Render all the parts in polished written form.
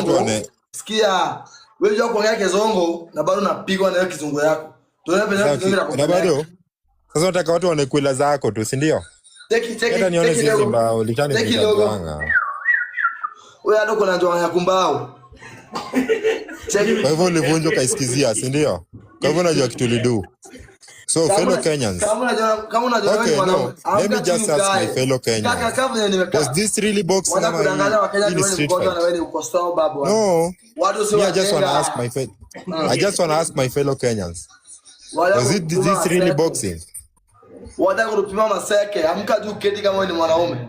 kizungu. Sikia. Wewe unajua kuongea kizungu na bado unapigwa na hiyo kizungu yako. Tunaona kizungu na bado. Sasa nataka watu waone kwela zako tu, si ndio? Hata nione sisi mbao, litani nitanga. Wewe hado kuna njoa ya kumbao. Kwa hivyo ulivunjo kaisikizia, si ndio? Kwa hivyo unajua kitu lidu. So fellow Kenyans. Kama unajua okay, no. Let me just ask my fellow Kenyans. Was this really boxing? No. I just want to ask my fellow Kenyans. Was it this really boxing? Wada kurupima maseke, amka juu keti kama wewe ni mwanaume.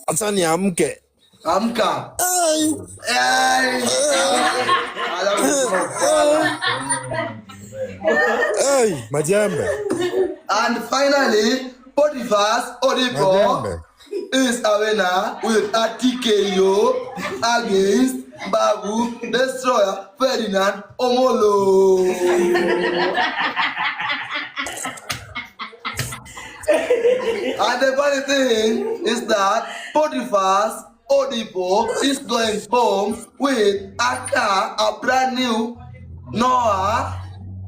Sasa ni amke. Amka. Hey, majembe. And finally, Potiphar's Odipo is a winner with a TKO against Babu Destroyer Ferdinand Omolo. And the funny thing is that Potiphar's Odipo is going home with a car, a brand new Noah,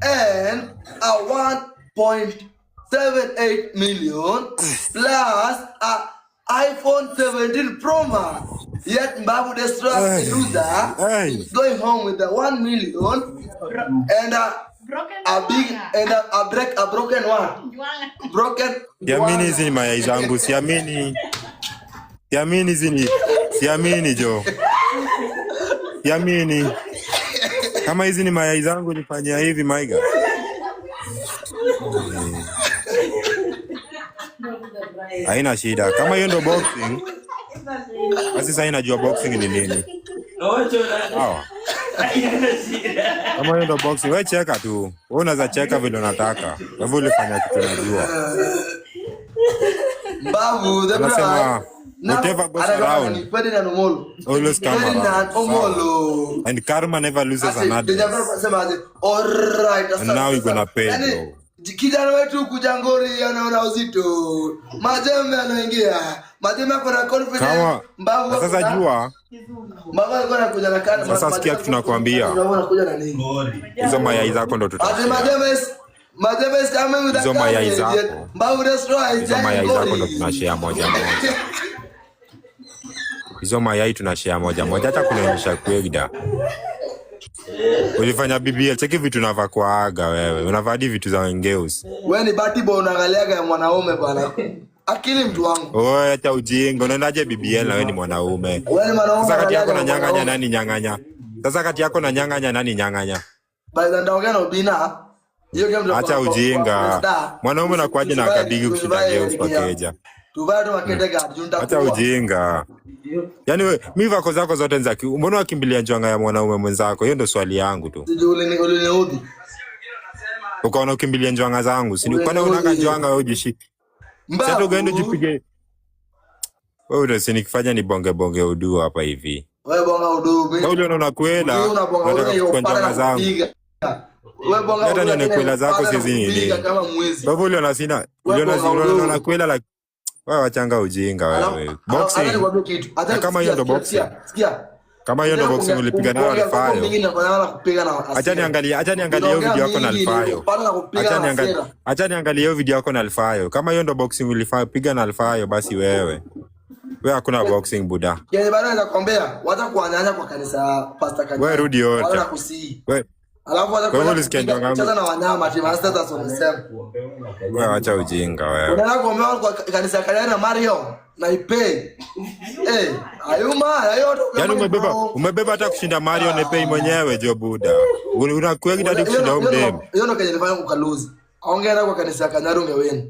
and a 1.78 million plus a iPhone 17 Pro Max. Yet Babu Destroyer loser is going home with the 1 million and a broken one. Siamini hizi ni mayai zangu, siamini jo. Siamini. Kama hizi ni mayai zangu nifanyia hivi maiga. Haina shida. Kama hiyo ndo boxing. Basi sasa inajua boxing ni nini. Sawa. Kama hiyo ndo boxing, wewe cheka tu. Wewe unaweza cheka vile unataka. Wewe ulifanya kitu unajua. Babu, the brother. Whatever goes around, always come around. And karma never loses another. Alright. And now we're gonna pay, bro. Kijana wetu kujangori anaona uzito. Majembe anaingia. Majembe akona confidence. Mbavu sasa jua. Mbavu alikuwa anakuja na kana. Sasa sikia kitu nakwambia. Unakuja na nini? Hizo mayai zako ndo tutashare. Majembe is coming with a hizo mayai zako. Mbavu destroy. Hizo mayai zako ndo tunashare moja moja. Hizo mayai tunashare moja moja, hata kunaonyesha kwegda. Ulifanya BBL, cheki vitu unavaa kwa aga wewe. Unavaa hadi vitu za wengeus. Wewe ni bati bo unaangaliaga ya mwanaume bwana. Akili mtu wangu. Oe hata ujinga, unaendaje BBL na wewe ni mwanaume? Wewe ni mwanaume. Sasa kati yako na nyang'anya nani nyang'anya? Sasa kati yako na nyang'anya nani nyang'anya? Baada ndaongea na Obina. Hiyo game ndio. Acha ujinga. Mwanaume anakuaje na akabigi kushinda geus kwa keja? Tuvado makendega junta. Acha ujinga. Yaani wewe mimi vako zako zote nzaki. Mbona wakimbilia njanga ya mwanaume mwenzako? Hiyo ndio swali yangu tu. Uliniudhi. Ukaona ukimbilia njanga zangu. Si kwani unaka njanga wewe ujishi. Sasa ugaende jipige. Wewe ndio nikifanya ni bonge udu hapa hivi. Wewe bonga udu. Wewe unaona kwela. Unataka kuchukua njanga zangu. Wewe bonga udu. Hata ni kwela zako sisi nini? Wewe uliona sina. Uliona kwela la wewe wachanga ujinga wewe. Boxing. Kama hiyo ndo boxing. Sikia. Kama hiyo ndo boxing ulipiga nayo Alfayo. Acha niangalie hiyo video yako na Alfayo. Acha niangalie hiyo video yako na Alfayo. Kama hiyo ndo boxing ulipiga na Alfayo basi wewe. Wewe hakuna boxing buda. Yeye bado anakuambia wacha kuanyanya kwa kanisa Pastor Kanya. Wewe rudi yote. Wewe alafu wacha kucheza na wanyama ati master sasa unasema. Wewe acha ujinga wewe. Unaona kuombea kwa kanisa Kanya na Mario na Ipe. Ayuma yote. Yaani umebeba hata kushinda Mario na Ipe mwenyewe jo buda. Unakuwa hadi kushinda umdem. Hiyo ndo kenye nilifanya kukaluzi. Ongea kwa kanisa Kanya ungewena.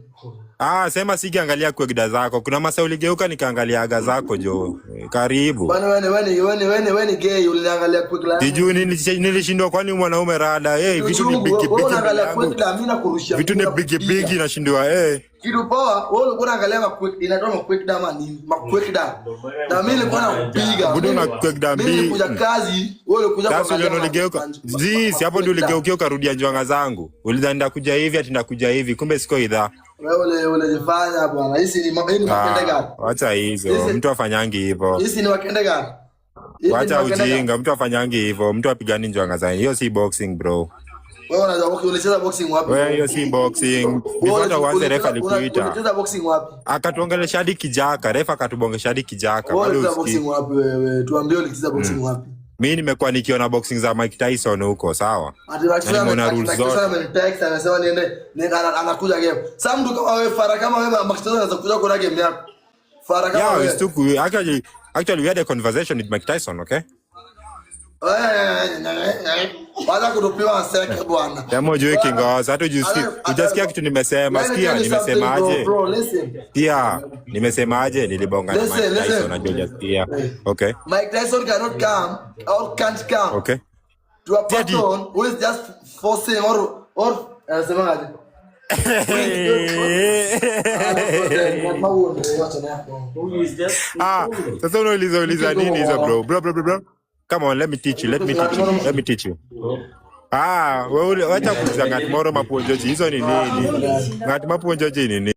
Sema sikiangalia kwegda zako. Kuna masa uligeuka nikaangalia aga zako jo. Karibu. Bwana wewe gay uliangalia kwegda. Sijui nilishindwa kwani mwanaume rada. Vitu ni big. Vitu ni big nashindwa Kitu poa, wewe ulikuwa unaangalia makwekda, inatoa makwekda ama nini? Makwekda. Na mimi nilikuwa nakupiga. Budo na kwekda mimi. Mimi nilikuja kazi, wewe ulikuja kwa kazi. Kazi uligeuka. Si hapo ndio uligeukia ukarudia njwanga zangu. Ulidhani kuja hivi ati ndakuja hivi, kumbe siko idha. Wewe unajifanya bwana. Hizi ni makende gani? Acha hizo. Mtu afanyangi hivyo. Hizi ni makende gani? Wacha ujinga, mtu afanyangi hivyo, mtu apigani njwanga za. Hiyo si boxing bro. Wewe unacheza boxing wapi? Wewe hiyo si boxing. Before uanze refa alikuita. Unacheza boxing wapi? Akatuongelesha hadi kijaka, refa akatubongesha hadi kijaka. Wewe unacheza boxing wapi wewe? Tuambie unacheza boxing wapi? Mimi nimekuwa nikiona boxing za Mike Tyson huko, sawa? Nimeona rules zote. Anasema niende anakuja game. Sasa mtu kama wewe Fara kama wewe Mike Tyson anaweza kuja kuona game yako. Fara kama wewe. Yeah, actually we had a conversation with Mike Tyson, okay? Wala kutupiwa seke bwana. Demo juu kingoza, hata ujasikia kitu nimesema, sikia nimesemaje? Bro, listen. Pia nimesemaje nilibonga na Mike Tyson na hujasikia. Okay. Mike Tyson cannot come or can't come. Okay. To a person who is just forcing or semaje? Sasa unauliza nini hizo bro? Come on, let me teach you. Wewe wacha kuuliza ngati moro maponjoji hizo ni nini? Ngati maponjoji ni nini?